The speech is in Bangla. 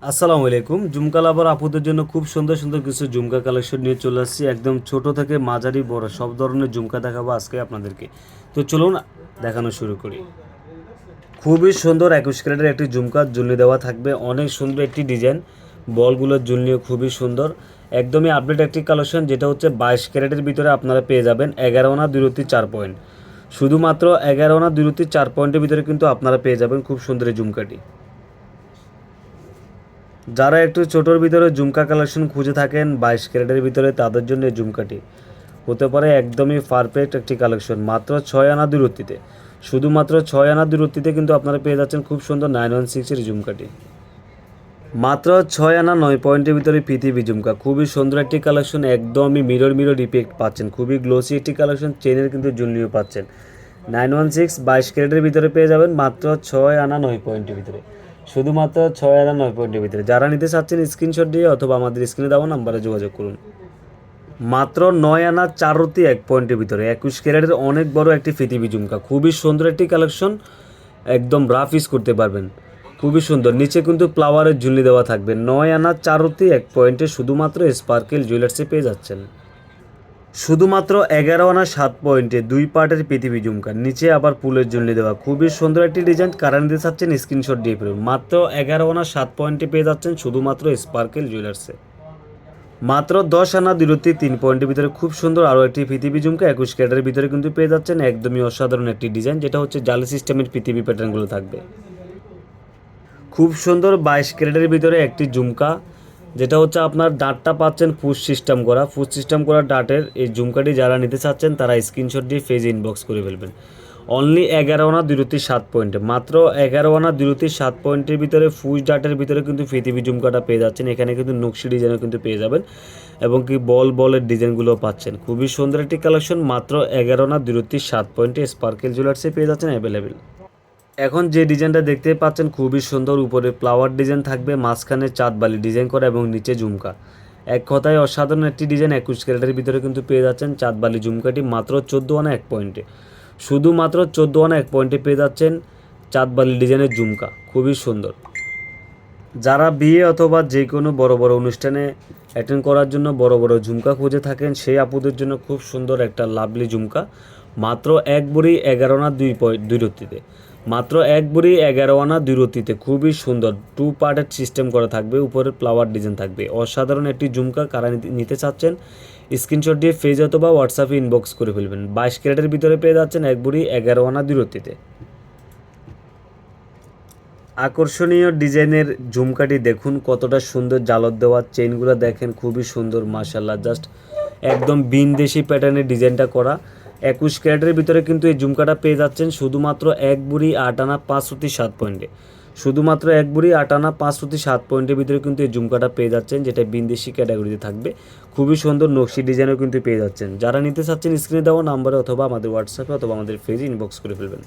আসসালামু আলাইকুম। ঝুমকা লাভার আপুদের জন্য খুব সুন্দর সুন্দর কিছু ঝুমকা কালেকশন নিয়ে চলে আসছি। একদম ছোট থেকে মাঝারি বড় সব ধরনের ঝুমকা দেখাবো আজকে আপনাদেরকে। তো চলুন দেখানো শুরু করি। খুবই সুন্দর 21 ক্যারেটের একটি ঝুমকা ঝুলিয়ে দেওয়া থাকবে। অনেক সুন্দর একটি ডিজাইন, বলগুলোর ঝুলিয়ে খুবই সুন্দর। একদমই আপডেট একটি কালেকশন, যেটা হচ্ছে 22 ক্যারেটের ভিতরে আপনারা পেয়ে যাবেন 11 আনা 2 4 পয়েন্ট। শুধুমাত্র 11 আনা 2 4 পয়েন্টের ভিতরে কিন্তু আপনারা পেয়ে যাবেন খুব সুন্দর এই ঝুমকাটি। যারা একটু ছোটোর ভিতরে ঝুমকা কালেকশন খুঁজে থাকেন 22 ক্যারেটের ভিতরে, তাদের জন্য এই ঝুমকাটি হতে পারে একদমই পারফেক্ট একটি কালেকশন। মাত্র 6 আনা দূরত্বে, শুধুমাত্র 6 আনা দূরত্বে কিন্তু আপনারা পেয়ে যাচ্ছেন খুব সুন্দর 916 এর ঝুমকাটি। মাত্র 6 আনা 9 পয়েন্টের ভিতরে পৃথিবী ঝুমকা, খুবই সুন্দর একটি কালেকশন। একদমই মিরর মিরর ইফেক্ট পাচ্ছেন, খুবই গ্লোসি একটি কালেকশন। চেনের কিন্তু ঝুলিও পাচ্ছেন 916 22 ক্যারেটের ভিতরে পেয়ে যাবেন মাত্র 6 আনা 9 পয়েন্টের ভিতরে, শুধুমাত্র 6 আনা 9 পয়েন্টের ভিতরে। যারা নিতে চাচ্ছেন স্ক্রিনশট দিয়ে অথবা আমাদের স্ক্রিনে দেওয়া নাম্বারে যোগাযোগ করুন। মাত্র 9 আনা 4 1 পয়েন্টের ভিতরে 21 ক্যারেটের অনেক বড় একটি পৃথিবী ঝুমকা, খুবই সুন্দর একটি কালেকশন। একদম রাফ ইউজ করতে পারবেন, খুবই সুন্দর। নিচে কিন্তু ফ্লাওয়ারের ঝুলি দেওয়া থাকবে। 9 আনা 4 1 পয়েন্টে শুধুমাত্র স্পার্কেল জুয়েলার্সে পেয়ে যাচ্ছেন। শুধুমাত্র 11 আনা 7 পয়েন্টে 2 পার্টের পৃথিবী ঝুমকা, নিচে আবার ফুলের ঝুলি দেওয়া, খুবই সুন্দর একটি ডিজাইন। কারা নিতে চাচ্ছেন স্ক্রিনশট দিয়ে ফেলুন। মাত্র 11 আনা 7 পয়েন্টে পেয়ে যাচ্ছেন শুধুমাত্র স্পার্কেল জুয়েলার্সে। মাত্র 10 আনা 3 পয়েন্টের ভিতরে খুব সুন্দর আরও একটি পৃথিবী ঝুমকা 21 ক্যারেটের ভিতরে কিন্তু পেয়ে যাচ্ছেন। একদমই অসাধারণ একটি ডিজাইন, যেটা হচ্ছে জালি সিস্টেমের পৃথিবী প্যাটার্নগুলো থাকবে। খুব সুন্দর 22 ক্যারেটের ভিতরে একটি ঝুমকা, যেটা হচ্ছে আপনার ডাটটা পাচ্ছেন ফুড সিস্টেম করা, ডাটের এই ঝুমকাটি যারা নিতে চাচ্ছেন তারা স্ক্রিনশট দিয়ে পেজ ইনবক্স করে ফেলবেন। অনলি 11 আনা 7 পয়েন্টে, মাত্র 11 আনা 7 পয়েন্টের ভিতরে ফুজ ডাটের ভিতরে কিন্তু পৃথিবী ঝুমকাটা পেয়ে যাচ্ছেন। এখানে কিন্তু নকশি ডিজাইনও কিন্তু পেয়ে যাবেন এবং কি বলের ডিজাইনগুলো পাচ্ছেন। খুবই সুন্দর একটি কালেকশন। মাত্র 11 আনা 7 পয়েন্টে স্পার্কেল জুয়েলার্সে পেয়ে যাচ্ছেন অ্যাভেলেবেল। এখন যে ডিজাইনটা দেখতে পাচ্ছেন খুবই সুন্দর, উপরে ফ্লাওয়ার ডিজাইন থাকবে, মাঝখানে চাঁদ বালি ডিজাইন করা এবং নিচে ঝুমকা। এক কথায় অসাধারণ একটি ডিজাইন। 21 ক্যারেটের ভিতরে কিন্তু পেয়ে যাচ্ছেন চাঁদ বালি ঝুমকাটি মাত্র 14 আনা 1 পয়েন্টে, শুধুমাত্র 14 আনা 1 পয়েন্টে পেয়ে যাচ্ছেন চাঁদ বালি ডিজাইনের ঝুমকা, খুবই সুন্দর। যারা বিয়ে অথবা যে কোনো বড় বড় অনুষ্ঠানে অ্যাটেন্ড করার জন্য বড় বড় ঝুমকা খুঁজে থাকেন, সেই আপুদের জন্য খুব সুন্দর একটা লাভলি ঝুমকা। মাত্র 1 ভরি 11 আনা 2 রত্তিতে, মাত্র 1 ভরি 11 আনা 2 রত্তিতে, খুবই সুন্দর। 2 পার্টের সিস্টেম করা থাকবে, উপরে ফ্লাওয়ার ডিজাইন থাকবে। অসাধারণ একটি ঝুমকা। কারা নিতে চাচ্ছেন স্ক্রিনশট দিয়ে ফেজ অথবা হোয়াটসঅ্যাপে ইনবক্স করে ফেলবেন। 22 ক্যারেটের ভিতরে পেয়ে যাচ্ছেন 1 ভরি 11 আনা 2 রত্তিতে। আকর্ষণীয় ডিজাইনের ঝুমকাটি দেখুন কতটা সুন্দর, জালত দেওয়া চেইনগুলো দেখেন খুবই সুন্দর মাশাআল্লাহ। জাস্ট একদম বিনদেশি প্যাটার্নের ডিজাইনটা করা। 21 ক্যারেটের ভিতরে কিন্তু এই ঝুমকাটা পেয়ে যাচ্ছেন শুধুমাত্র 1 ভরি 8 আনা 5 রুটি 7 পয়েন্টে, শুধুমাত্র 1 ভরি 8 আনা 5 রুটি 7 পয়েন্টের ভিতরে কিন্তু এই ঝুমকাটা পেয়ে যাচ্ছেন, যেটা বিনদেশি ক্যাটাগরিতে থাকবে। খুবই সুন্দর নকশি ডিজাইনও কিন্তু পেয়ে যাচ্ছেন। যারা নিতে চাচ্ছেন স্ক্রিনে দেওয়া নাম্বারে অথবা আমাদের হোয়াটসঅ্যাপে অথবা আমাদের পেজে ইনবক্স করে ফেলবেন।